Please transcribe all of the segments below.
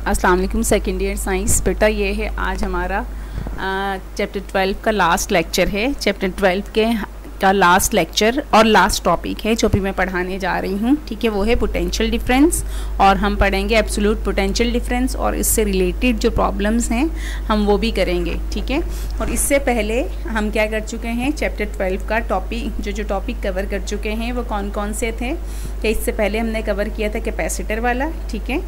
अस्सलाम वालेकुम second year science. बेटा ये है आज हमारा चैप्टर 12 का लास्ट लेक्चर है। चैप्टर 12 का लास्ट लेक्चर और लास्ट टॉपिक है जो भी मैं पढ़ाने जा रही हूँ, ठीक है। वो है पोटेंशियल डिफरेंस और हम पढ़ेंगे एब्सोल्यूट पोटेंशियल डिफरेंस और इससे रिलेटेड जो प्रॉब्लम्स हैं हम वो भी करेंगे, ठीक है। और इससे पहले हम क्या कर चुके हैं, चैप्टर 12 का टॉपिक जो टॉपिक कवर कर चुके हैं वो कौन कौन से थे। तो इससे पहले हमने कवर किया था कैपेसिटर वाला, ठीक है।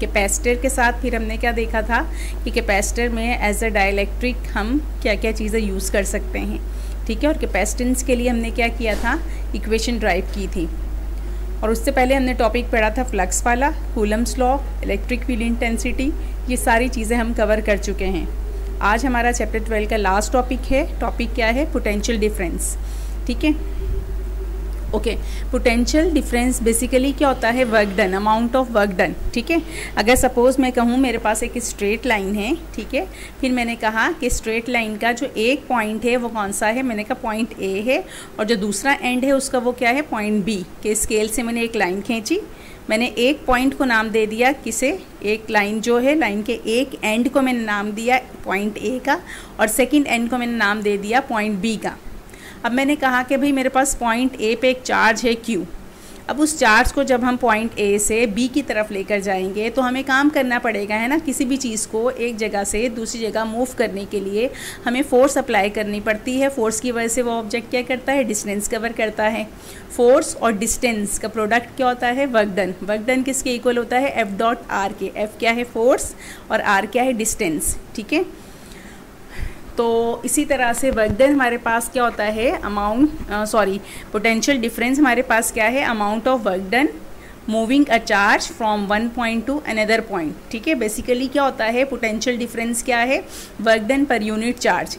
कैपेसिटर के साथ फिर हमने क्या देखा था कि कैपेसिटर में एज अ डाइलेक्ट्रिक हम क्या क्या चीज़ें यूज़ कर सकते हैं, ठीक है। और कैपेसिटेंस के लिए हमने क्या किया था, इक्वेशन ड्राइव की थी। और उससे पहले हमने टॉपिक पढ़ा था फ्लक्स वाला, Coulomb's law, electric field intensity, ये सारी चीज़ें हम कवर कर चुके हैं। आज हमारा चैप्टर 12 का लास्ट टॉपिक है। टॉपिक क्या है, पोटेंशियल डिफरेंस, ठीक है। ओके, पोटेंशियल डिफरेंस बेसिकली क्या होता है, work done, amount of work done, ठीक है। अगर सपोज़ मैं कहूँ मेरे पास एक स्ट्रेट लाइन है, ठीक है। फिर मैंने कहा कि स्ट्रेट लाइन का जो एक पॉइंट है वो कौन सा है, मैंने कहा पॉइंट ए है, और जो दूसरा एंड है उसका वो क्या है, पॉइंट बी। के स्केल से मैंने एक लाइन खींची, मैंने एक पॉइंट को नाम दे दिया किसे, एक लाइन जो है, लाइन के एक एंड को मैंने नाम दिया पॉइंट ए का, और सेकेंड एंड को मैंने नाम दे दिया पॉइंट बी का। अब मैंने कहा कि भाई मेरे पास पॉइंट ए पे एक चार्ज है Q। अब उस चार्ज को जब हम पॉइंट ए से बी की तरफ लेकर जाएंगे तो हमें काम करना पड़ेगा, है ना। किसी भी चीज़ को एक जगह से दूसरी जगह मूव करने के लिए हमें फोर्स अप्लाई करनी पड़ती है। फोर्स की वजह से वो ऑब्जेक्ट क्या करता है, डिस्टेंस कवर करता है। फोर्स और डिस्टेंस का प्रोडक्ट क्या होता है, वर्क डन। वर्क डन किसके इक्वल होता है, F.R के। F क्या है, फोर्स, और R क्या है, डिस्टेंस, ठीक है। तो इसी तरह से वर्क डन हमारे पास क्या होता है, पोटेंशियल डिफरेंस हमारे पास क्या है, amount of work done moving a charge from one point to another point, ठीक है। बेसिकली क्या होता है, पोटेंशियल डिफरेंस क्या है, वर्क डन पर यूनिट चार्ज।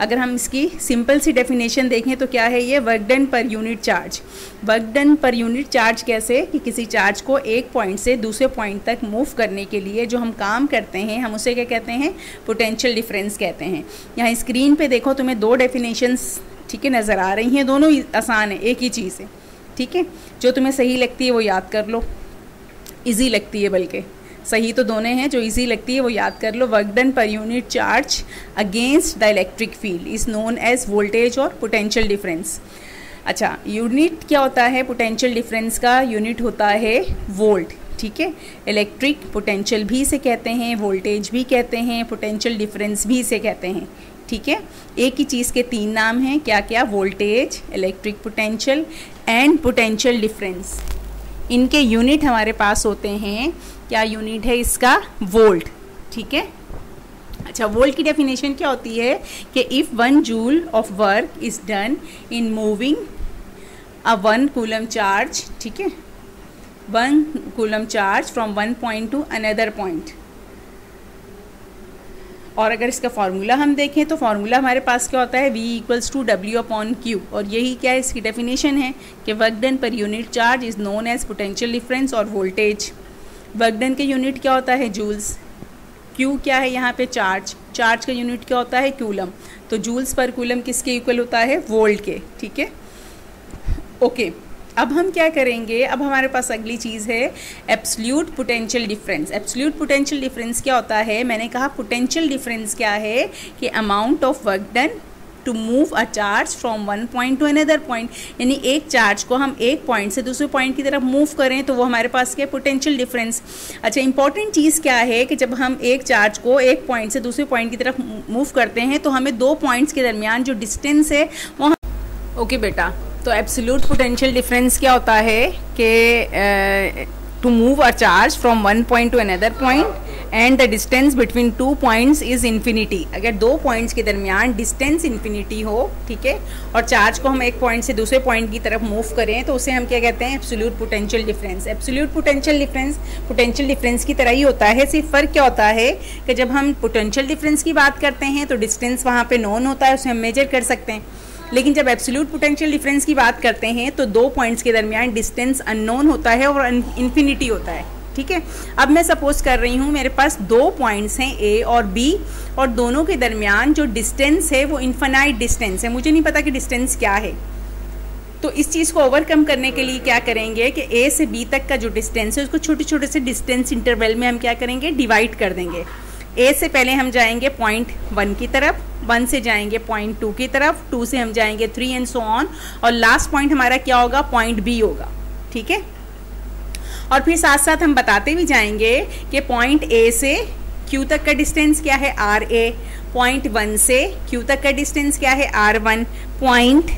अगर हम इसकी सिंपल सी डेफिनेशन देखें तो क्या है ये, वर्क डन पर यूनिट चार्ज। वर्क डन पर यूनिट चार्ज कैसे, कि किसी चार्ज को एक पॉइंट से दूसरे पॉइंट तक मूव करने के लिए जो हम काम करते हैं हम उसे क्या कहते हैं, पोटेंशियल डिफरेंस कहते हैं। यहाँ स्क्रीन पे देखो तुम्हें दो डेफिनेशंस, ठीक है, नज़र आ रही हैं। दोनों आसान है, एक ही चीज़ है, ठीक है। जो तुम्हें सही लगती है वो याद कर लो, ईजी लगती है, बल्कि सही तो दोनों हैं, जो इजी लगती है वो याद कर लो। वर्क डन पर unit charge against the electric field is known as voltage और पोटेंशियल डिफरेंस। अच्छा, यूनिट क्या होता है पोटेंशियल डिफरेंस का, यूनिट होता है वोल्ट, ठीक है। इलेक्ट्रिक पोटेंशियल भी इसे कहते हैं, वोल्टेज भी कहते हैं, पोटेंशियल डिफरेंस भी इसे कहते हैं, ठीक है। एक ही चीज़ के तीन नाम हैं, क्या क्या, voltage, electric potential and potential difference. इनके यूनिट हमारे पास होते हैं, क्या यूनिट है इसका, वोल्ट, ठीक है। अच्छा, वोल्ट की डेफिनेशन क्या होती है कि if 1 joule of work is done in moving a 1 coulomb charge, ठीक है, 1 coulomb charge from one point to another point. और अगर इसका फार्मूला हम देखें तो फार्मूला हमारे पास क्या होता है, V = W/Q। और यही क्या है, इसकी डेफिनेशन है कि वर्क डन पर unit charge is known as potential difference और वोल्टेज। वर्क डन के यूनिट क्या होता है, जूल्स। Q क्या है यहाँ पे, चार्ज। चार्ज का यूनिट क्या होता है, कूलम। तो जूल्स पर कूलम किसके इक्वल होता है, वोल्ट के, ठीक है। ओके, अब हम क्या करेंगे, अब हमारे पास अगली चीज़ है absolute potential difference. Absolute potential difference क्या होता है, मैंने कहा पोटेंशियल डिफरेंस क्या है कि amount of work done to move a charge from one point to another point. यानी एक चार्ज को हम एक पॉइंट से दूसरे पॉइंट की तरफ मूव करें तो वो हमारे पास क्या है, पोटेंशियल डिफरेंस। अच्छा, इंपॉर्टेंट चीज़ क्या है कि जब हम एक चार्ज को एक पॉइंट से दूसरे पॉइंट की तरफ मूव करते हैं तो हमें दो पॉइंट्स के दरमियान जो डिस्टेंस है वो ओके बेटा, तो एब्सोल्यूट पोटेंशियल डिफरेंस क्या होता है कि to move a charge from one point to another point and the distance between 2 points is infinity. अगर दो पॉइंट्स के दरमियान डिस्टेंस इन्फिनिटी हो, ठीक है, और चार्ज को हम एक पॉइंट से दूसरे पॉइंट की तरफ मूव करें तो उसे हम क्या कहते हैं, absolute potential difference. Absolute potential difference की तरह ही होता है, सिर्फ फ़र्क क्या होता है कि जब हम पोटेंशियल डिफरेंस की बात करते हैं तो डिस्टेंस वहाँ पर नोन होता है, उसे हम मेजर कर सकते हैं। लेकिन जब एब्सोल्यूट पोटेंशियल डिफरेंस की बात करते हैं तो दो पॉइंट्स के दरमियान डिस्टेंस अननोन होता है और इन्फिनिटी होता है, ठीक है। अब मैं सपोज कर रही हूँ मेरे पास दो पॉइंट्स हैं A और B, और दोनों के दरमियान जो डिस्टेंस है वो इन्फिनाइट डिस्टेंस है, मुझे नहीं पता कि डिस्टेंस क्या है, तो इस चीज़ को ओवरकम करने के लिए क्या करेंगे कि ए से बी तक का जो डिस्टेंस है उसको छोटे छोटे से डिस्टेंस इंटरवल में हम क्या करेंगे, डिवाइड कर देंगे। ए से पहले हम जाएंगे पॉइंट 1 की तरफ, 1 से जाएंगे पॉइंट 2 की तरफ, 2 से हम जाएंगे 3 एंड सो ऑन, और लास्ट पॉइंट हमारा क्या होगा, पॉइंट बी होगा। ठीक है, और फिर साथ साथ हम बताते भी जाएंगे कि पॉइंट ए से क्यू तक का डिस्टेंस क्या है, आर ए, पॉइंट 1 से क्यू तक का डिस्टेंस क्या है, आर 1, पॉइंट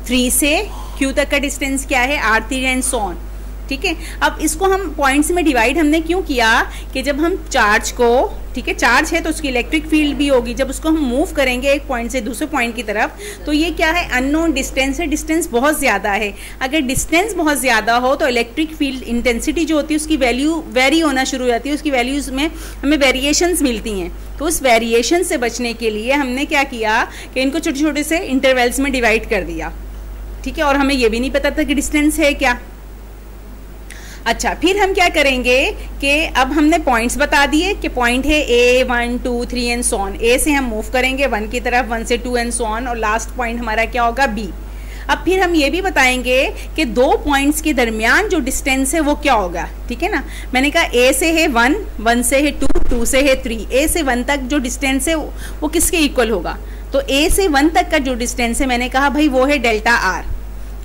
3 से क्यू तक का डिस्टेंस क्या है, आर 3 एंड सो ऑन। ठीक है, अब इसको हम पॉइंट्स में डिवाइड हमने क्यों किया कि जब हम चार्ज को, ठीक है, चार्ज है तो उसकी इलेक्ट्रिक फील्ड भी होगी, जब उसको हम मूव करेंगे एक पॉइंट से दूसरे पॉइंट की तरफ, तो ये क्या है, अननोन डिस्टेंस है, डिस्टेंस बहुत ज़्यादा है। अगर डिस्टेंस बहुत ज़्यादा हो तो इलेक्ट्रिक फील्ड इंटेंसिटी जो होती है उसकी वैल्यू वेरी होना शुरू हो जाती है, उसकी वैल्यूज़ में हमें वेरिएशंस मिलती हैं। तो उस वेरिएशन से बचने के लिए हमने क्या किया कि इनको छोटे छोटे से इंटरवल्स में डिवाइड कर दिया। ठीक है, और हमें ये भी नहीं पता था कि डिस्टेंस है क्या। अच्छा, फिर हम क्या करेंगे कि अब हमने पॉइंट्स बता दिए कि पॉइंट है ए 1 2 3 एंड सो ऑन। ए से हम मूव करेंगे 1 की तरफ, 1 से 2 एंड सो ऑन, और लास्ट पॉइंट हमारा क्या होगा, बी। अब फिर हम ये भी बताएंगे कि दो पॉइंट्स के दरमियान जो डिस्टेंस है वो क्या होगा। ठीक है ना, मैंने कहा ए से है 1, 1 से है 2, 2 से है 3। ए से 1 तक जो डिस्टेंस है वो किसके इक्वल होगा, तो ए से 1 तक का जो डिस्टेंस है मैंने कहा भाई वो है डेल्टा आर।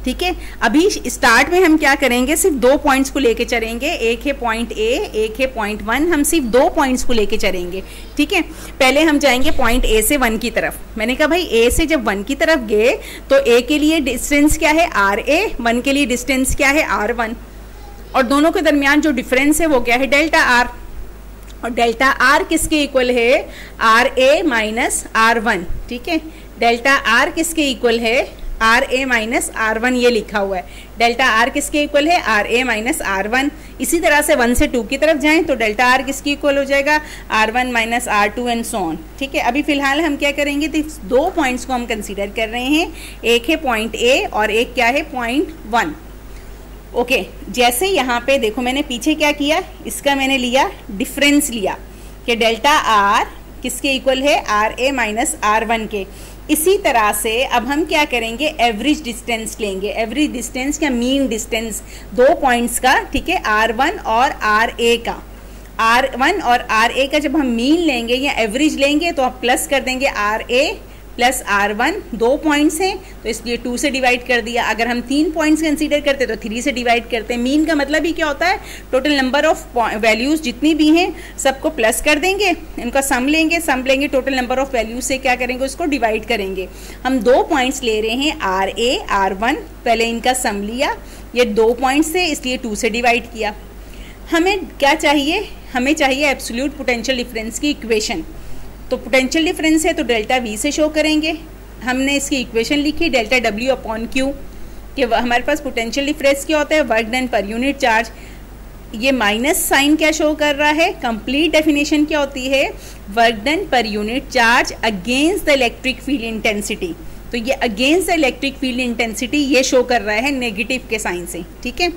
ठीक है, अभी स्टार्ट में हम क्या करेंगे, सिर्फ 2 पॉइंट्स को लेके चलेंगे, एक है पॉइंट ए, एक है पॉइंट 1, हम सिर्फ 2 पॉइंट्स को लेके चलेंगे। ठीक है, पहले हम जाएंगे पॉइंट ए से 1 की तरफ। मैंने कहा भाई ए से जब 1 की तरफ गए तो ए के लिए डिस्टेंस क्या है, आर ए, 1 के लिए डिस्टेंस क्या है, आर 1, और दोनों के दरमियान जो डिफरेंस है वो क्या है, डेल्टा आर। और डेल्टा आर किसके इक्वल है, आर ए माइनस आर 1। ठीक है, डेल्टा आर किसके इक्वल है, आर ए माइनस आर 1, ये लिखा हुआ है। डेल्टा आर किसके इक्वल है, आर ए माइनस आर 1। इसी तरह से 1 से 2 की तरफ जाएं तो डेल्टा आर किसकी इक्वल हो जाएगा, R 1 minus R 2 and so on. ठीक है, अभी फिलहाल हम क्या करेंगे, तो 2 पॉइंट्स को हम कंसीडर कर रहे हैं, एक है पॉइंट ए और एक क्या है, पॉइंट 1। ओके, जैसे यहाँ पे देखो मैंने पीछे क्या किया, इसका मैंने लिया डिफरेंस लिया कि डेल्टा आर किसके इक्वल है, आर ए माइनस आर 1 के। इसी तरह से अब हम क्या करेंगे, एवरेज डिस्टेंस लेंगे, एवरेज डिस्टेंस या मीन डिस्टेंस 2 पॉइंट्स का। ठीक है, R1 और RA का, R1 और RA का जब हम मीन लेंगे या एवरेज लेंगे तो आप प्लस कर देंगे RA प्लस R1, 2 पॉइंट्स हैं तो इसलिए 2 से डिवाइड कर दिया। अगर हम 3 पॉइंट्स कंसीडर करते तो 3 से डिवाइड करते हैं। मीन का मतलब ही क्या होता है, टोटल नंबर ऑफ वैल्यूज जितनी भी हैं सबको प्लस कर देंगे, इनका सम लेंगे, टोटल नंबर ऑफ वैल्यूज से क्या करेंगे, उसको डिवाइड करेंगे। हम 2 पॉइंट्स ले रहे हैं, RA R1, पहले इनका सम लिया, ये 2 पॉइंट्स थे इसलिए 2 से डिवाइड किया। हमें क्या चाहिए, हमें चाहिए एब्सोल्यूट पोटेंशियल डिफरेंस की इक्वेशन। तो पोटेंशियल डिफरेंस है तो डेल्टा वी से शो करेंगे। हमने इसकी इक्वेशन लिखी डेल्टा डब्ल्यू अपॉन क्यू, कि हमारे पास पोटेंशियल डिफरेंस क्या होता है, वर्क डन पर यूनिट चार्ज। ये माइनस साइन क्या शो कर रहा है, कंप्लीट डेफिनेशन क्या होती है, वर्क डन पर unit charge against the electric field intensity. तो ये against the electric field intensity ये शो कर रहा है नेगेटिव के साइन से। ठीक है,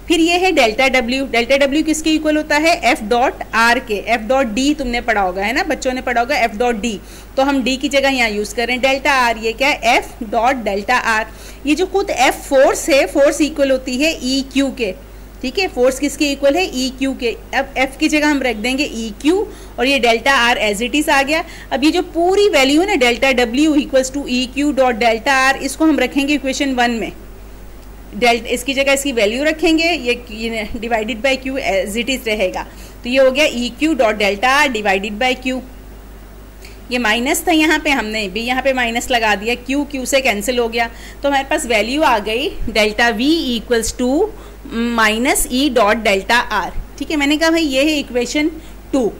फिर ये है डेल्टा डब्ल्यू। डेल्टा डब्ल्यू किसके इक्वल होता है, एफ डॉट आर के। एफ डॉट डी तुमने पढ़ा होगा, है ना, बच्चों ने पढ़ा होगा एफ डॉट डी, तो हम डी की जगह यहाँ यूज कर रहे हैं डेल्टा आर। ये क्या है, एफ डॉट डेल्टा आर। ये जो खुद एफ फोर्स है, फोर्स इक्वल होती है ई क्यू के। ठीक है, फोर्स किसके इक्वल है, ई क्यू के। अब एफ की जगह हम रख देंगे ई क्यू और ये delta R as it is आ गया। अब ये जो पूरी वैल्यू है ना, delta W equals to E Q dot delta R, इसको हम रखेंगे इक्वेशन 1 में। इसकी जगह इसकी वैल्यू रखेंगे, ये divided by Q as it is रहेगा। तो ये हो गया E Q dot delta R divided by Q. ये माइनस था यहाँ पे, हमने भी यहाँ पे माइनस लगा दिया, क्यू क्यू से कैंसिल हो गया, तो हमारे पास वैल्यू आ गई delta V equals to minus E dot delta R. ठीक है, मैंने कहा भाई ये है इक्वेशन 2।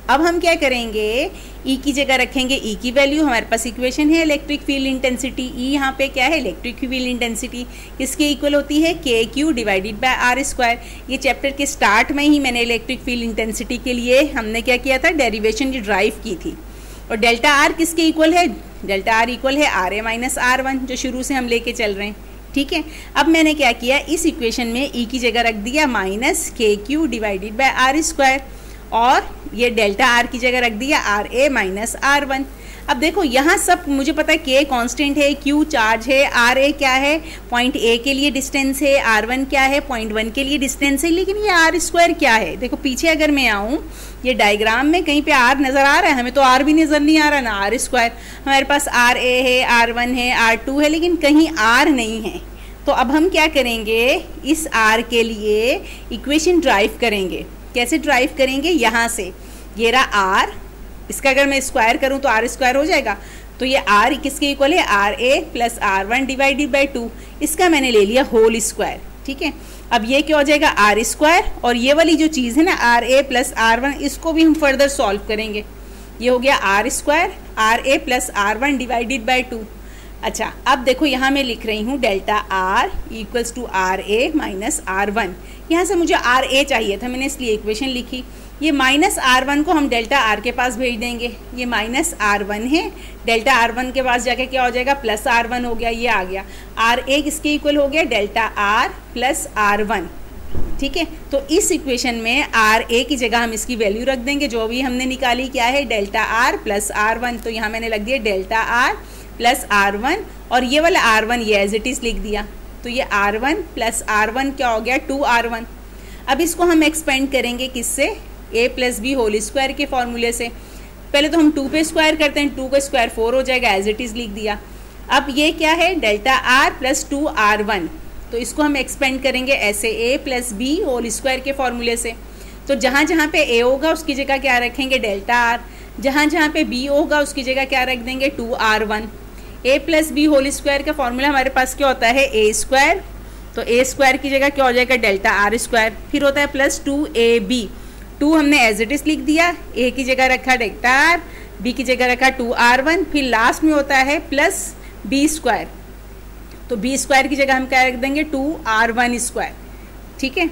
अब हम क्या करेंगे, ई की जगह रखेंगे ई की वैल्यू। हमारे पास इक्वेशन है इलेक्ट्रिक फील्ड इंटेंसिटी, ई यहाँ पे क्या है, इलेक्ट्रिक फील्ड इंटेंसिटी किसके इक्वल होती है, K Q divided by R square. ये चैप्टर के स्टार्ट में ही मैंने इलेक्ट्रिक फील्ड इंटेंसिटी के लिए हमने क्या किया था, डेरिवेशन की ड्राइव की थी। और डेल्टा आर किसके इक्वल है, डेल्टा आर इक्वल है आर ए माइनस आर 1, जो शुरू से हम लेके चल रहे हैं। ठीक है, अब मैंने क्या किया, इस इक्वेशन में ई की जगह रख दिया minus K Q divided by R square, और ये डेल्टा आर की जगह रख दिया आर ए माइनस आर 1। अब देखो यहाँ सब मुझे पता है के कांस्टेंट है, क्यू चार्ज है, आर ए क्या है, पॉइंट ए के लिए डिस्टेंस है, आर वन क्या है, पॉइंट वन के लिए डिस्टेंस है, लेकिन ये आर स्क्वायर क्या है। देखो पीछे अगर मैं आऊँ ये डायग्राम में कहीं पे आर नज़र आ रहा है, हमें तो आर भी नज़र नहीं आ रहा ना आर स्क्वायर। हमारे पास आर ए है, आर वन है, आर टू है, लेकिन कहीं आर नहीं है। तो अब हम क्या करेंगे, इस आर के लिए इक्वेशन ड्राइव करेंगे। कैसे ड्राइव करेंगे, यहाँ से ये रहा आर, इसका अगर मैं स्क्वायर करूँ तो आर स्क्वायर हो जाएगा। तो ये आर किसके इक्वल है, R A plus R one divided by 2, इसका मैंने ले लिया होल स्क्वायर। ठीक है, अब ये क्या हो जाएगा आर स्क्वायर, और ये वाली जो चीज़ है ना R A plus R one, इसको भी हम फर्दर सॉल्व करेंगे। ये हो गया R square R A plus R one divided by 2। अच्छा अब देखो यहाँ मैं लिख रही हूँ delta R equals to R A minus R one. यहाँ से मुझे आर ए चाहिए था, मैंने इसलिए इक्वेशन लिखी। ये माइनस आर वन को हम डेल्टा आर के पास भेज देंगे। ये माइनस आर वन है, डेल्टा आर वन के पास जाके क्या हो जाएगा, प्लस आर वन हो गया, ये आ गया। आर ए किसके इक्वल हो गया, delta R plus R one. ठीक है, तो इस इक्वेशन में आर ए की जगह हम इसकी वैल्यू रख देंगे, जो भी हमने निकाली क्या है, delta R plus R one. तो यहाँ मैंने लग दिया delta R plus R one, और ये वाला आर वन ये एज इट इज़ लिख दिया। तो ये R one plus R one क्या हो गया, 2r1। अब इसको हम एक्सपेंड करेंगे किससे, a plus B whole square के फॉर्मूले से। पहले तो हम 2 पे स्क्वायर करते हैं, 2 का स्क्वायर 4 हो जाएगा, एज इट इज़ लिख दिया। अब ये क्या है, डेल्टा आर प्लस 2r1, तो इसको हम एक्सपेंड करेंगे ऐसे a plus B whole square के फॉर्मूले से। तो जहाँ जहाँ पे a होगा उसकी जगह क्या रखेंगे, डेल्टा आर। जहाँ जहाँ पे b होगा उसकी जगह क्या रख देंगे, 2r1। a plus B whole square का फॉर्मूला हमारे पास क्या होता है, a स्क्वायर। तो a स्क्वायर की जगह क्या हो जाएगा, डेल्टा आर स्क्वायर। फिर होता है प्लस 2ab, 2 हमने एज इट इज लिख दिया, a की जगह रखा डेल्टा आर, b की जगह रखा 2r1। फिर लास्ट में होता है प्लस b स्क्वायर। तो b स्क्वायर की जगह हम क्या रख देंगे, 2r1 स्क्वायर। ठीक है,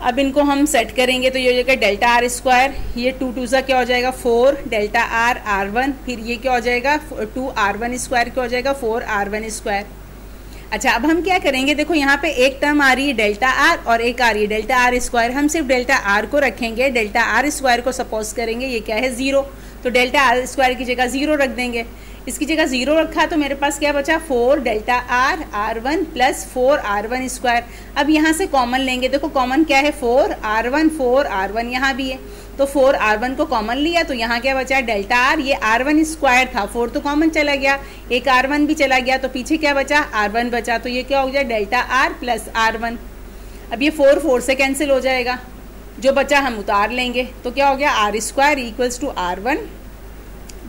अब इनको हम सेट करेंगे तो ये हो जाएगा डेल्टा आर स्क्वायर, ये 2 2 सा क्या हो जाएगा 4 डेल्टा आर r1, फिर ये क्या हो जाएगा 2r1 स्क्वायर क्या हो जाएगा 4r1 स्क्वायर। अच्छा अब हम क्या करेंगे, देखो यहाँ पे एक टर्म आ रही है डेल्टा आर और एक आ रही है डेल्टा आर स्क्वायर। हम सिर्फ डेल्टा आर को रखेंगे, डेल्टा आर स्क्वायर को सपोज करेंगे ये क्या है 0, तो डेल्टा आर स्क्वायर की जगह 0 रख देंगे। इसकी जगह 0 रखा तो मेरे पास क्या बचा 4 delta R r1 plus 4r1 square. अब यहाँ से कॉमन लेंगे, देखो कॉमन क्या है 4r1 यहाँ भी है, तो 4r1 को कॉमन लिया तो यहाँ क्या बचा डेल्टा आर, ये r1 स्क्वायर था, 4 तो कॉमन चला गया, एक r1 भी चला गया, तो पीछे क्या बचा r1 बचा, तो ये क्या हो गया डेल्टा आर प्लस r1। अब ये 4 4 से कैंसिल हो जाएगा, जो बचा हम उतार लेंगे, तो क्या हो गया R square equals to r1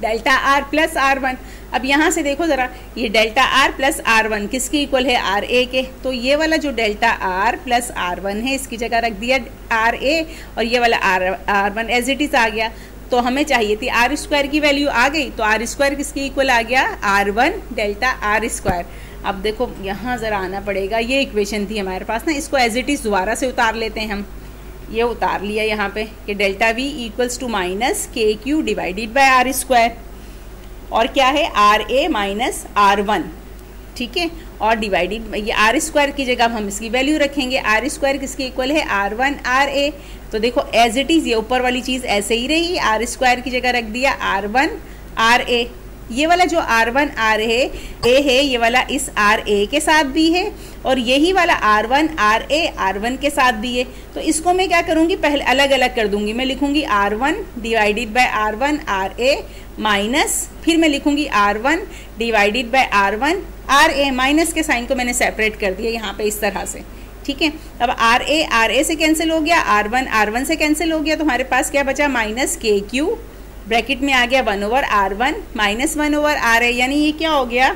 delta R plus r1। अब यहाँ से देखो ज़रा, ये डेल्टा आर प्लस r1 किसके इक्वल है, आर ए के। तो ये वाला जो डेल्टा आर प्लस r1 है इसकी जगह रख दिया आर ए, और ये वाला r1 एज इट इज़ आ गया। तो हमें चाहिए थी आर स्क्वायर की वैल्यू आ गई, तो आर स्क्वायर किसके इक्वल आ गया, r1 डेल्टा आर स्क्वायर। अब देखो यहाँ ज़रा आना पड़ेगा, ये इक्वेशन थी हमारे पास ना, इसको एज इट इज़ दोबारा से उतार लेते हैं हम। ये उतार लिया यहाँ पे कि delta V equals to minus K Q divided by R square, और क्या है आर ए माइनस r1। ठीक है, और डिवाइडेड ये आर स्क्वायर की जगह हम इसकी वैल्यू रखेंगे, आर स्क्वायर किसके इक्वल है r1 आर ए। तो देखो एज इट इज़ ये ऊपर वाली चीज़ ऐसे ही रही, आर स्क्वायर की जगह रख दिया r1 आर ए। ये वाला जो r1 आर ए है ये वाला इस आर ए के साथ भी है, और यही वाला r1 आर ए r1 के साथ भी है। तो इसको मैं क्या करूँगी, पहले अलग अलग कर दूंगी, मैं लिखूंगी r1 divided by r1 R A minus, फिर मैं लिखूंगी r1 divided by r1 R A, minus के साइन को मैंने सेपरेट कर दिया यहाँ पे इस तरह से। ठीक है, अब आर ए से कैंसिल हो गया, r1 से कैंसिल हो गया, तो हमारे पास क्या बचा माइनस के क्यू, ब्रैकेट में आ गया 1 over r1 minus 1 over R A. यानी ये क्या हो गया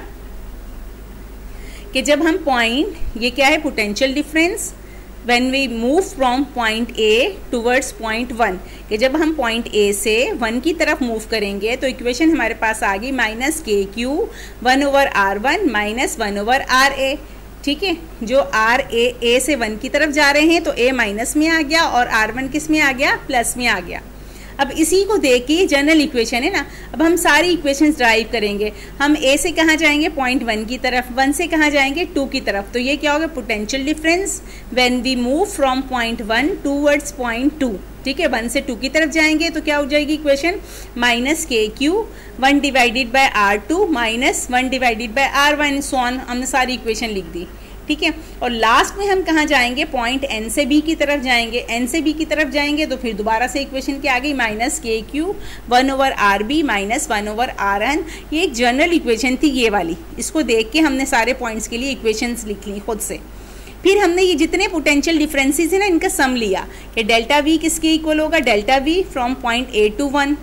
कि जब हम पॉइंट, ये क्या है potential difference when we move from point A towards point 1, कि जब हम पॉइंट ए से 1 की तरफ मूव करेंगे तो इक्वेशन हमारे पास आ गई minus K Q 1 over r1 minus 1 over R A. ठीक है, जो आर ए से 1 की तरफ जा रहे हैं तो a माइनस में आ गया और r1 किस में आ गया, प्लस में आ गया। अब इसी को देख के जनरल इक्वेशन है ना, अब हम सारी इक्वेशंस ड्राइव करेंगे। हम ए से कहाँ जाएंगे, पॉइंट 1 की तरफ, 1 से कहाँ जाएंगे, 2 की तरफ। तो ये क्या होगा, potential difference when we move from point 1 towards point 2। ठीक है, 1 से 2 की तरफ जाएंगे तो क्या हो जाएगी equation, minus K Q 1 divided bye R2 minus 1 divided by R1 so on. हमने सारी इक्वेशन लिख दी। ठीक है, और लास्ट में हम कहाँ जाएंगे, पॉइंट एन से बी की तरफ जाएंगे। एन से बी की तरफ जाएंगे तो फिर दोबारा से इक्वेशन क्या आ गई, minus K Q 1 over R B minus 1 over R N. ये एक जनरल इक्वेशन थी ये वाली, इसको देख के हमने सारे पॉइंट्स के लिए इक्वेशंस लिख ली खुद से। फिर हमने ये जितने पोटेंशियल डिफरेंसेस है ना, इनका सम लिया कि डेल्टा वी किसके इक्वल होगा, delta V from point A to 1,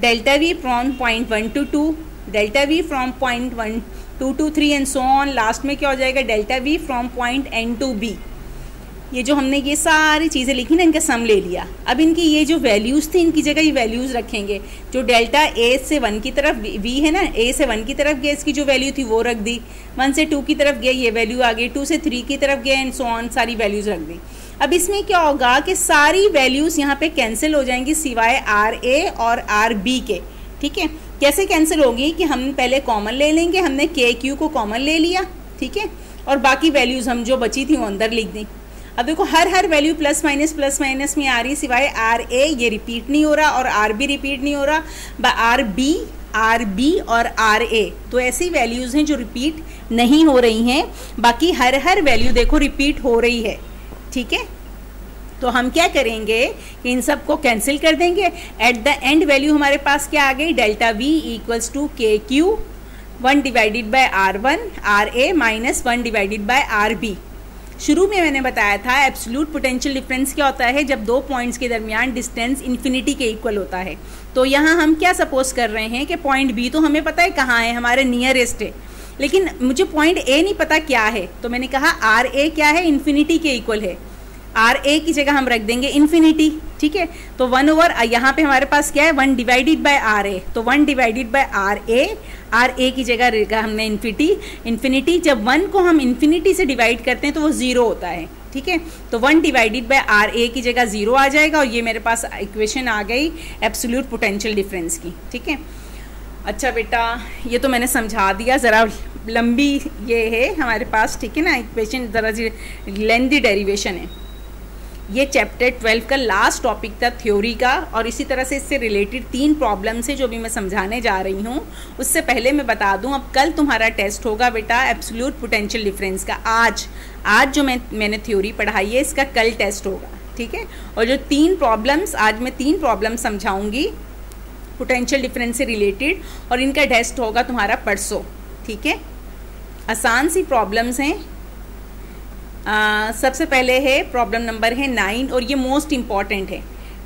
delta V from point 1 to 2, delta V from point 1 2 to 3 and so on. Last में क्या हो जाएगा, delta V from point N to B. ये जो हमने ये सारी चीज़ें लिखी ना, इनका सम ले लिया। अब इनकी ये जो वैल्यूज़ थी, इनकी जगह ये वैल्यूज़ रखेंगे। जो डेल्टा ए से 1 की तरफ वी है ना, ए से 1 की तरफ गया, इसकी जो वैल्यू थी वो रख दी। 1 से 2 की तरफ गया, ये वैल्यू आ गई। 2 से 3 की तरफ गया एंड सो ऑन, सारी वैल्यूज़ रख दी। अब इसमें क्या होगा कि सारी वैल्यूज़ यहाँ पे कैंसिल हो जाएंगी सिवाय आर ए और आर बी के। ठीक है, कैसे कैंसिल होगी कि हम पहले कॉमन ले लेंगे। हमने के क्यू को कॉमन ले लिया, ठीक है, और बाकी वैल्यूज़ हम जो बची थी वो अंदर लिख दी। अब देखो हर वैल्यू प्लस माइनस में आ रही, सिवाय आर ए ये रिपीट नहीं हो रहा और आर बी रिपीट नहीं हो रहा। आर बी और आर ए तो ऐसी वैल्यूज़ हैं जो रिपीट नहीं हो रही हैं, बाकी हर वैल्यू देखो रिपीट हो रही है। ठीक है, तो हम क्या करेंगे कि इन सब को कैंसिल कर देंगे। एट द एंड वैल्यू हमारे पास क्या आ गई, delta V equals to K Q 1 divided by R1 R A minus 1 divided by R B. शुरू में मैंने बताया था एब्सोल्यूट पोटेंशियल डिफरेंस क्या होता है, जब दो पॉइंट्स के दरमियान डिस्टेंस इन्फिनिटी के इक्वल होता है। तो यहाँ हम क्या सपोज कर रहे हैं कि पॉइंट बी तो हमें पता है कहाँ है, हमारे नियरेस्ट है, लेकिन मुझे पॉइंट ए नहीं पता क्या है। तो मैंने कहा आर ए क्या है, इन्फिनिटी के इक्वल है। आर ए की जगह हम रख देंगे इन्फिनिटी। ठीक है, तो 1 ओवर यहाँ पे हमारे पास क्या है, 1 डिवाइडेड बाय आर ए, तो 1 डिवाइडेड बाय आर ए की जगह रखा हमने इन्फिनिटी। जब 1 को हम इन्फिनिटी से डिवाइड करते हैं तो वो 0 होता है। ठीक है, तो 1 डिवाइडेड बाय आर ए की जगह 0 आ जाएगा और ये मेरे पास इक्वेशन आ गई एब्सोल्यूट पोटेंशियल डिफरेंस की। ठीक है, अच्छा बेटा ये तो मैंने समझा दिया, ज़रा लंबी ये है हमारे पास। ठीक है ना, इक्वेशन ज़रा सी लेंथी डेरिवेशन है। ये चैप्टर 12 का लास्ट टॉपिक था थ्योरी का, और इसी तरह से इससे रिलेटेड 3 प्रॉब्लम्स है जो भी मैं समझाने जा रही हूँ। उससे पहले मैं बता दूँ, अब कल तुम्हारा टेस्ट होगा बेटा एब्सोल्यूट पोटेंशियल डिफरेंस का। आज जो मैंने थ्योरी पढ़ाई है इसका कल टेस्ट होगा। ठीक है, और जो 3 प्रॉब्लम्स आज मैं 3 प्रॉब्लम्स समझाऊँगी पोटेंशियल डिफरेंस से रिलेटेड, और इनका टेस्ट होगा तुम्हारा परसों। ठीक है, आसान सी प्रॉब्लम्स हैं। सबसे पहले है प्रॉब्लम नंबर है 9 और ये मोस्ट इम्पॉर्टेंट है।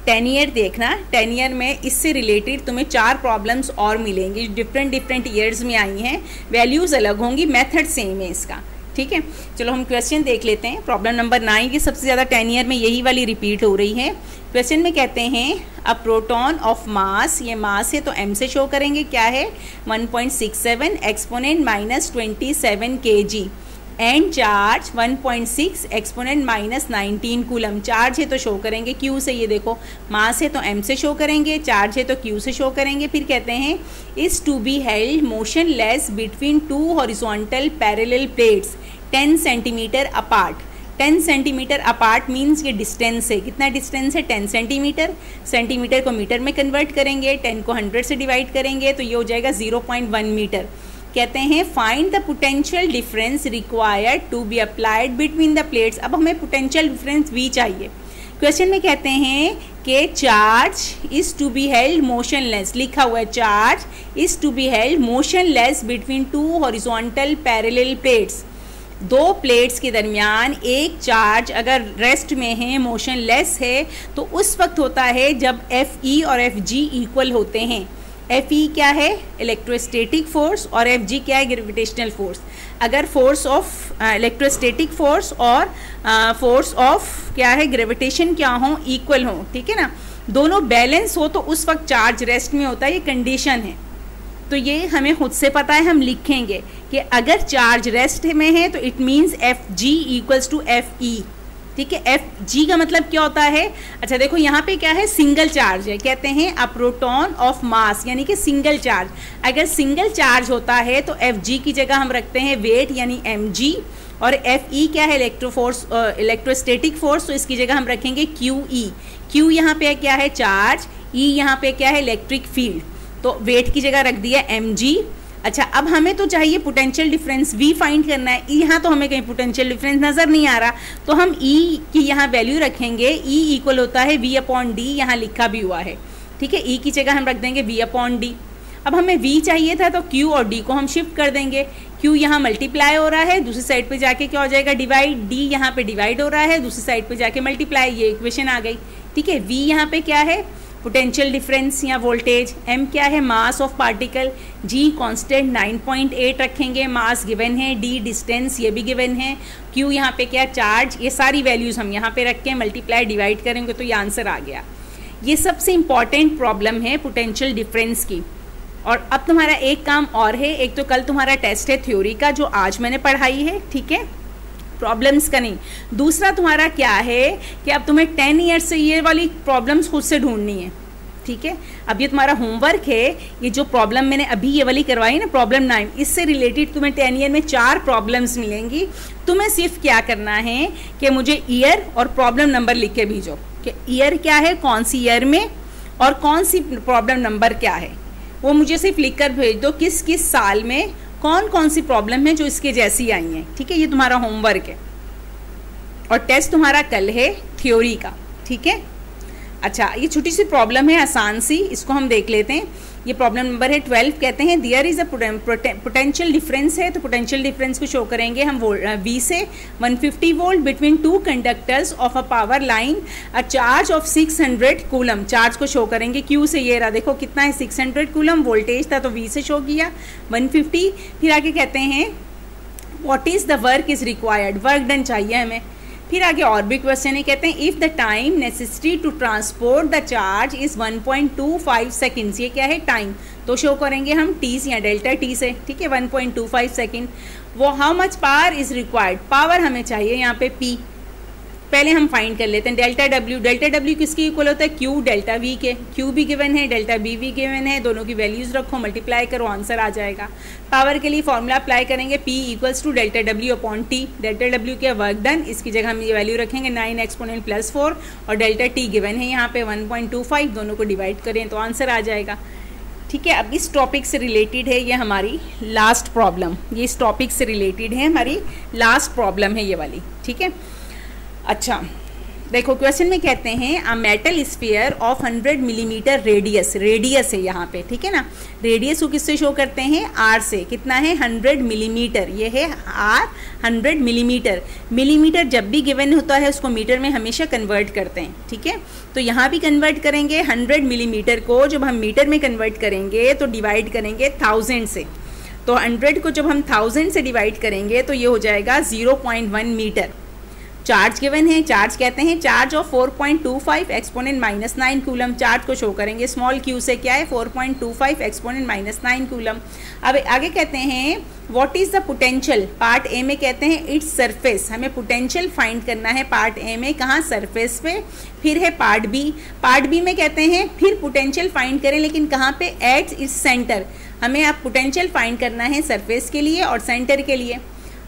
10 ईयर देखना, 10 ईयर में इससे रिलेटेड तुम्हें 4 प्रॉब्लम्स और मिलेंगी, डिफरेंट ईयर्स में आई हैं, वैल्यूज़ अलग होंगी, मेथड सेम है इसका। ठीक है, चलो हम क्वेश्चन देख लेते हैं। प्रॉब्लम नंबर 9 की सबसे ज़्यादा 10 ईयर में यही वाली रिपीट हो रही है। क्वेश्चन में कहते हैं अ प्रोटॉन ऑफ मास, ये मास है तो m से शो करेंगे, क्या है 1.67 exponent minus 27 kg and charge 1.6 exponent minus 19 coulomb. Charge है तो शो करेंगे q से, ये देखो मास है तो m से शो करेंगे, चार्ज है तो q से शो करेंगे। फिर कहते हैं is to be held motionless between 2 horizontal parallel plates 10 centimetre apart. 10 centimetre apart means ये डिस्टेंस है, कितना डिस्टेंस है 10 सेंटीमीटर। सेंटीमीटर को मीटर में कन्वर्ट करेंगे, 10 को 100 से डिवाइड करेंगे तो ये हो जाएगा 0.1 मीटर। कहते हैं find the potential difference required to be applied between the plates. अब हमें पोटेंशियल डिफरेंस v चाहिए। क्वेश्चन में कहते हैं कि charge is to be held motionless, लिखा हुआ है charge is to be held motionless between 2 horizontal parallel plates. 2 plates के दरमियान एक चार्ज अगर रेस्ट में है, मोशनलेस है, तो उस वक्त होता है जब Fe और Fg इक्वल होते हैं। Fe क्या है इलेक्ट्रोस्टैटिक फोर्स और Fg क्या है ग्रेविटेशनल फोर्स। अगर फोर्स ऑफ इलेक्ट्रोस्टैटिक फोर्स और फोर्स ऑफ क्या है ग्रेविटेशन क्या हो, इक्वल हो, ठीक है ना, दोनों बैलेंस हो, तो उस वक्त चार्ज रेस्ट में होता है, ये कंडीशन है। तो ये हमें खुद से पता है, हम लिखेंगे कि अगर चार्ज रेस्ट में है तो it means Fg equals to Fe। ठीक है। एफ जी का मतलब क्या होता है? अच्छा देखो यहाँ पे क्या है, सिंगल चार्ज है, कहते हैं अ प्रोटॉन ऑफ मास, यानी कि सिंगल चार्ज। अगर सिंगल चार्ज होता है तो एफ जी की जगह हम रखते हैं वेट यानी एम जी, और एफ ई क्या है, इलेक्ट्रोफोर्स, इलेक्ट्रोस्टैटिक फोर्स, तो इसकी जगह हम रखेंगे क्यू ई। क्यू यहाँ पे क्या है, चार्ज, ई यहाँ पे क्या है, इलेक्ट्रिक फील्ड, तो वेट की जगह रख दिया एम जी। अच्छा अब हमें तो चाहिए पोटेंशियल डिफरेंस V फाइंड करना है। यहाँ तो हमें कहीं पोटेंशियल डिफरेंस नज़र नहीं आ रहा, तो हम E की यहाँ वैल्यू रखेंगे। E इक्वल होता है V/D, यहाँ लिखा भी हुआ है, ठीक है। E की जगह हम रख देंगे V/D। अब हमें V चाहिए था तो Q और D को हम शिफ्ट कर देंगे। Q यहाँ मल्टीप्लाई हो रहा है, दूसरी साइड पे जाके क्या हो जाएगा, डिवाइड। D यहाँ पे डिवाइड हो रहा है, दूसरी साइड पे जाके मल्टीप्लाई, ये इक्वेशन आ गई, ठीक है। V यहाँ पे क्या है, पोटेंशियल डिफरेंस या वोल्टेज, m क्या है, mass of particle, g constant 9.8 रखेंगे, मास गिवन है, d डिस्टेंस ये भी गिवन है, q यहाँ पे क्या, चार्ज, ये सारी वैल्यूज़ हम यहाँ पे रख के मल्टीप्लाई डिवाइड करेंगे तो ये आंसर आ गया। ये सबसे इम्पॉर्टेंट प्रॉब्लम है पोटेंशियल डिफरेंस की। और अब तुम्हारा एक काम और है, एक तो कल तुम्हारा टेस्ट है थ्योरी का जो आज मैंने पढ़ाई है, ठीक है, प्रॉब्लम्स का नहीं। दूसरा तुम्हारा क्या है कि अब तुम्हें 10 ईयर्स से ये वाली प्रॉब्लम्स खुद से ढूंढनी है, ठीक है। अब ये तुम्हारा होमवर्क है, ये जो प्रॉब्लम मैंने अभी ये वाली करवाई ना, प्रॉब्लम 9, इससे रिलेटेड तुम्हें 10 ईयर में 4 प्रॉब्लम्स मिलेंगी। तुम्हें सिर्फ क्या करना है कि मुझे ईयर और प्रॉब्लम नंबर लिख के भेजो कि ईयर क्या है, कौन सी ईयर में, और कौन सी प्रॉब्लम नंबर क्या है, वो मुझे सिर्फ लिख कर भेज दो, किस किस साल में कौन कौन सी प्रॉब्लम है जो इसके जैसी आई हैं, ठीक है। ये तुम्हारा होमवर्क है और टेस्ट तुम्हारा कल है थ्योरी का, ठीक है। अच्छा ये छोटी सी प्रॉब्लम है, आसान सी, इसको हम देख लेते हैं। ये प्रॉब्लम नंबर है 12, कहते हैं there is a potential difference है, तो पोटेंशियल डिफरेंस को शो करेंगे हम V से 150 volt between 2 conductors of a power line, a charge of 600 coulomb, charge को शो करेंगे Q से, ये रहा देखो कितना है 600 कूलम, वोल्टेज था तो V से शो किया 150। फिर आगे कहते हैं what is the work is required, work done चाहिए हमें। फिर आगे और भी क्वेश्चन है, कहते हैं if the time necessary to transport the charge is 1.25 seconds, ये क्या है टाइम, तो शो करेंगे हम T से या डेल्टा T से, ठीक है, 1.25 सेकेंड। वो how much power is required, power हमें चाहिए यहाँ पे P, पहले हम फाइंड कर लेते हैं डेल्टा W। डेल्टा W किसकी इक्वल होता है, Q डेल्टा V के, Q भी गिवन है, डेल्टा B भी गिवन है, दोनों की वैल्यूज़ रखो, मल्टीप्लाई करो, आंसर आ जाएगा। पावर के लिए फॉर्मूला अप्लाई करेंगे, P equals to delta W upon T, delta W क्या, वर्क डन, इसकी जगह हम ये वैल्यू रखेंगे 9 एक्सपोनेंट प्लस 4, और डेल्टा T गिवन है यहाँ पे 1.25, दोनों को डिवाइड करें तो आंसर आ जाएगा, ठीक है। अब इस टॉपिक से रिलेटेड है ये हमारी लास्ट प्रॉब्लम, ये इस टॉपिक से रिलेटेड है हमारी लास्ट प्रॉब्लम है ये वाली, ठीक है। अच्छा देखो क्वेश्चन में कहते हैं a metal sphere of 100 millimetre radius, radius है यहाँ पे, ठीक है ना, रेडियस को किससे शो करते हैं, R से, कितना है 100 मिलीमीटर, ये है R 100 मिलीमीटर। मिलीमीटर जब भी गिवन होता है उसको मीटर में हमेशा कन्वर्ट करते हैं, ठीक है, तो यहाँ भी कन्वर्ट करेंगे 100 मिलीमीटर को, जब हम मीटर में कन्वर्ट करेंगे तो डिवाइड करेंगे 1000 से, तो 100 को जब हम 1000 से डिवाइड करेंगे तो ये हो जाएगा 0.1 मीटर। चार्ज गिवन है, चार्ज कहते हैं charge of 4.25 exponent -9 coulomb, charge को शो करेंगे स्मॉल q से, क्या है 4.25 एक्सपोनेंट -9 कूलम। अब आगे कहते हैं what is the potential, part A में कहते हैं इट्स सरफेस, हमें पोटेंशियल फाइंड करना है पार्ट ए में, कहाँ, सरफेस पे। फिर है पार्ट बी, पार्ट बी में कहते हैं फिर पोटेंशियल फाइंड करें, लेकिन कहाँ पे, एट इट्स सेंटर, हमें अब पोटेंशियल फाइंड करना है सरफेस के लिए और सेंटर के लिए।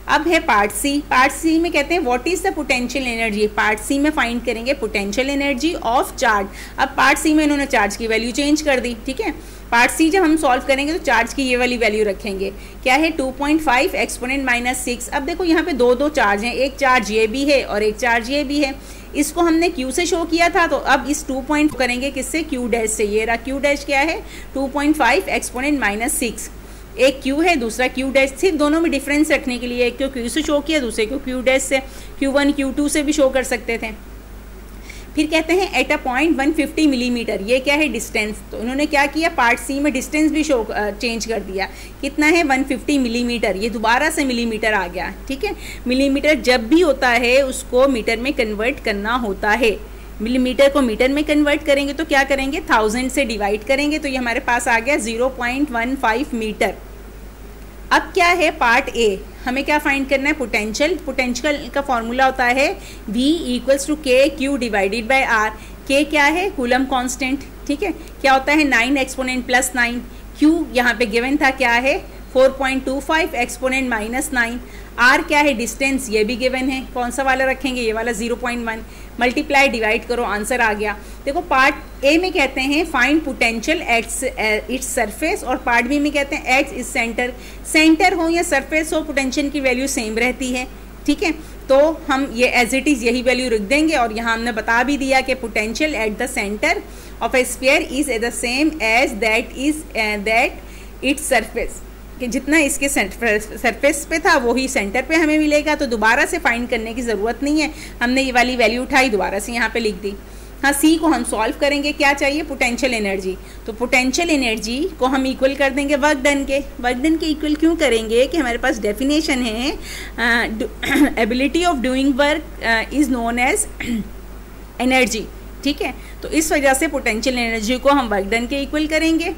अब है पार्ट सी, पार्ट सी में कहते हैं what is the potential energy, part C में फाइंड करेंगे पोटेंशियल एनर्जी ऑफ चार्ज। अब पार्ट सी में इन्होंने चार्ज की वैल्यू चेंज कर दी, ठीक है, पार्ट सी जब हम सॉल्व करेंगे तो चार्ज की ये वाली वैल्यू रखेंगे, क्या है 2.5 एक्सपोनेंट -6। अब देखो यहाँ पे दो चार्ज हैं, एक चार्ज ये भी है और एक चार्ज ये भी है, इसको हमने Q से शो किया था, तो अब इस 2 पॉइंट करेंगे किससे, Q डैश से, ये रहा Q डैश क्या है 2.5 एक्सपोनेंट -6, एक Q है दूसरा Q डैश, सिर्फ दोनों में डिफरेंस रखने के लिए एक को Q से शो किया, दूसरे को Q डैश से, Q1 Q2 से भी शो कर सकते थे। फिर कहते हैं एट अ पॉइंट 150 मिलीमीटर, ये क्या है डिस्टेंस, तो उन्होंने क्या किया पार्ट सी में डिस्टेंस भी शो चेंज कर दिया, कितना है 150 मिलीमीटर, ये दोबारा से मिलीमीटर आ गया, ठीक है। मिलीमीटर जब भी होता है उसको मीटर में कन्वर्ट करना होता है, मिलीमीटर को मीटर में कन्वर्ट करेंगे तो क्या करेंगे 1000 से डिवाइड करेंगे, तो ये हमारे पास आ गया 0.15 मीटर, अब क्या है पार्ट ए, हमें क्या फाइंड करना है, पोटेंशियल। पोटेंशियल का फॉर्मूला होता है V equals to K Q divided by are. के क्या है, कूलम कांस्टेंट, ठीक है, क्या होता है 9 एक्सपोनेंट प्लस 9, क्यू यहाँ पे गिवन था क्या है 4.25 एक्सपोनेंट माइनस 9, आर क्या है डिस्टेंस, ये भी गिवन है, कौन सा वाला रखेंगे, ये वाला 0.1, मल्टीप्लाई डिवाइड करो, आंसर आ गया। देखो पार्ट ए में कहते हैं find potential at its surface, और पार्ट बी में कहते हैं एट इट्स सेंटर। सेंटर हो या सरफेस हो, पोटेंशियल की वैल्यू सेम रहती है, ठीक है, तो हम ये एज इट इज़ यही वैल्यू रख देंगे। और यहाँ हमने बता भी दिया कि potential at the centre of a sphere is the same as that its surface, कि जितना इसके सरफेस पे था वही सेंटर पे हमें मिलेगा। तो दोबारा से फाइंड करने की ज़रूरत नहीं है, हमने ये वाली वैल्यू उठाई, दोबारा से यहाँ पे लिख दी। हाँ, सी को हम सॉल्व करेंगे, क्या चाहिए, पोटेंशियल एनर्जी। तो पोटेंशियल एनर्जी को हम इक्वल कर देंगे वर्क डन के। वर्क डन के इक्वल क्यों करेंगे कि हमारे पास डेफिनेशन है ability of doing work is known as energy, ठीक है, तो इस वजह से पोटेंशियल एनर्जी को हम वर्क डन के इक्वल करेंगे।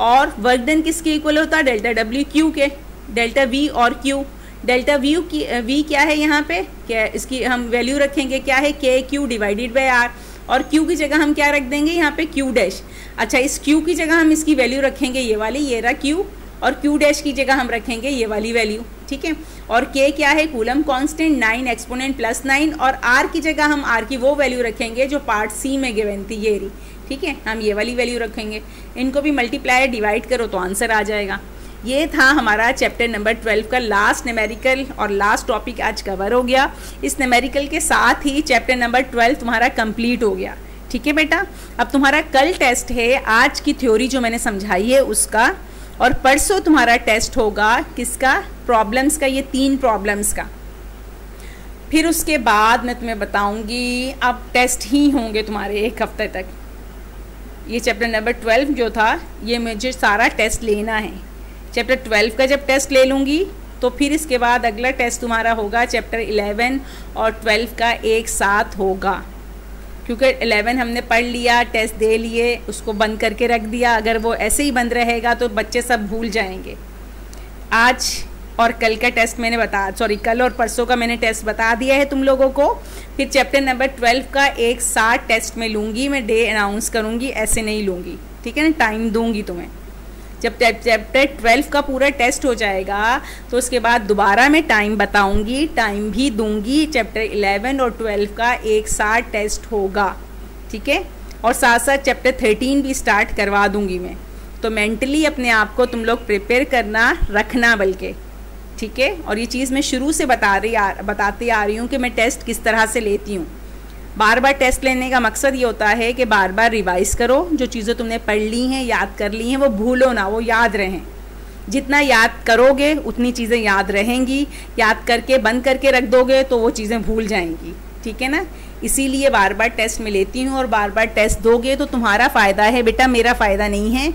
और वर्क डन किसके इक्वल होता है, डेल्टा डब्ल्यू क्यू के, डेल्टा वी और क्यू। डेल्टा व्यू की वी क्या है यहाँ पे, क्या इसकी हम वैल्यू रखेंगे क्या है K Q divided by are, और क्यू की जगह हम क्या रख देंगे यहाँ पे क्यू डैश। अच्छा, इस क्यू की जगह हम इसकी वैल्यू रखेंगे ये वाली, ये रहा क्यू, और क्यू डैश की जगह हम रखेंगे ये वाली वैल्यू, ठीक है। और के क्या है, कूलम कांस्टेंट 9 एक्सपोनेंट प्लस 9, और आर की जगह हम आर की वो वैल्यू रखेंगे जो पार्ट सी में गिवन थी, ये रही, ठीक है, हम ये वाली वैल्यू रखेंगे। इनको भी मल्टीप्लाई डिवाइड करो तो आंसर आ जाएगा। ये था हमारा चैप्टर नंबर 12 का लास्ट न्यूमेरिकल और लास्ट टॉपिक आज कवर हो गया। इस न्यूमेरिकल के साथ ही चैप्टर नंबर 12 तुम्हारा कंप्लीट हो गया, ठीक है बेटा। अब तुम्हारा कल टेस्ट है आज की थ्योरी जो मैंने समझाई है उसका, और परसों तुम्हारा टेस्ट होगा किसका, प्रॉब्लम्स का, ये 3 प्रॉब्लम्स का। फिर उसके बाद मैं तुम्हें बताऊंगी, अब टेस्ट ही होंगे तुम्हारे 1 हफ्ते तक। ये चैप्टर नंबर 12 जो था ये मुझे सारा टेस्ट लेना है। चैप्टर 12 का जब टेस्ट ले लूँगी तो फिर इसके बाद अगला टेस्ट तुम्हारा होगा चैप्टर 11 और 12 का एक साथ होगा, क्योंकि 11 हमने पढ़ लिया, टेस्ट दे लिए, उसको बंद करके रख दिया। अगर वो ऐसे ही बंद रहेगा तो बच्चे सब भूल जाएंगे। आज और कल का टेस्ट मैंने कल और परसों का मैंने टेस्ट बता दिया है तुम लोगों को। फिर चैप्टर नंबर 12 का एक साथ टेस्ट में लूँगी, मैं डे अनाउंस करूँगी, ऐसे नहीं लूँगी, ठीक है ना, टाइम दूँगी तुम्हें। जब चैप्टर 12 का पूरा टेस्ट हो जाएगा तो उसके बाद दोबारा मैं टाइम बताऊंगी, टाइम भी दूंगी। चैप्टर 11 और 12 का एक साथ टेस्ट होगा, ठीक है, और साथ साथ चैप्टर 13 भी स्टार्ट करवा दूंगी मैं। तो मेंटली अपने आप को तुम लोग प्रिपेयर करना रखना बल्कि, ठीक है। और ये चीज़ मैं शुरू से बताती आ रही हूँ कि मैं टेस्ट किस तरह से लेती हूँ। बार बार टेस्ट लेने का मकसद ये होता है कि बार बार रिवाइज़ करो, जो चीज़ें तुमने पढ़ ली हैं, याद कर ली हैं, वो भूलो ना, वो याद रहें। जितना याद करोगे उतनी चीज़ें याद रहेंगी, याद करके बंद करके रख दोगे तो वो चीज़ें भूल जाएंगी, ठीक है ना। इसीलिए बार बार टेस्ट में लेती हूँ, और बार बार टेस्ट दोगे तो तुम्हारा फ़ायदा है बेटा, मेरा फ़ायदा नहीं है।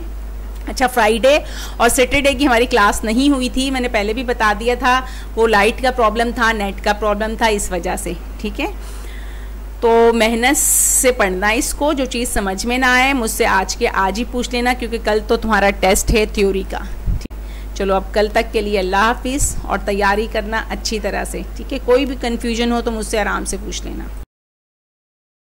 अच्छा, फ्राइडे और सैटरडे की हमारी क्लास नहीं हुई थी, मैंने पहले भी बता दिया था, वो लाइट का प्रॉब्लम था, नेट का प्रॉब्लम था, इस वजह से, ठीक है। तो मेहनत से पढ़ना इसको, जो चीज़ समझ में ना आए मुझसे आज के आज ही पूछ लेना, क्योंकि कल तो तुम्हारा टेस्ट है थ्योरी का। चलो अब कल तक के लिए अल्लाह हाफिज़, और तैयारी करना अच्छी तरह से, ठीक है। कोई भी कन्फ्यूजन हो तो मुझसे आराम से पूछ लेना।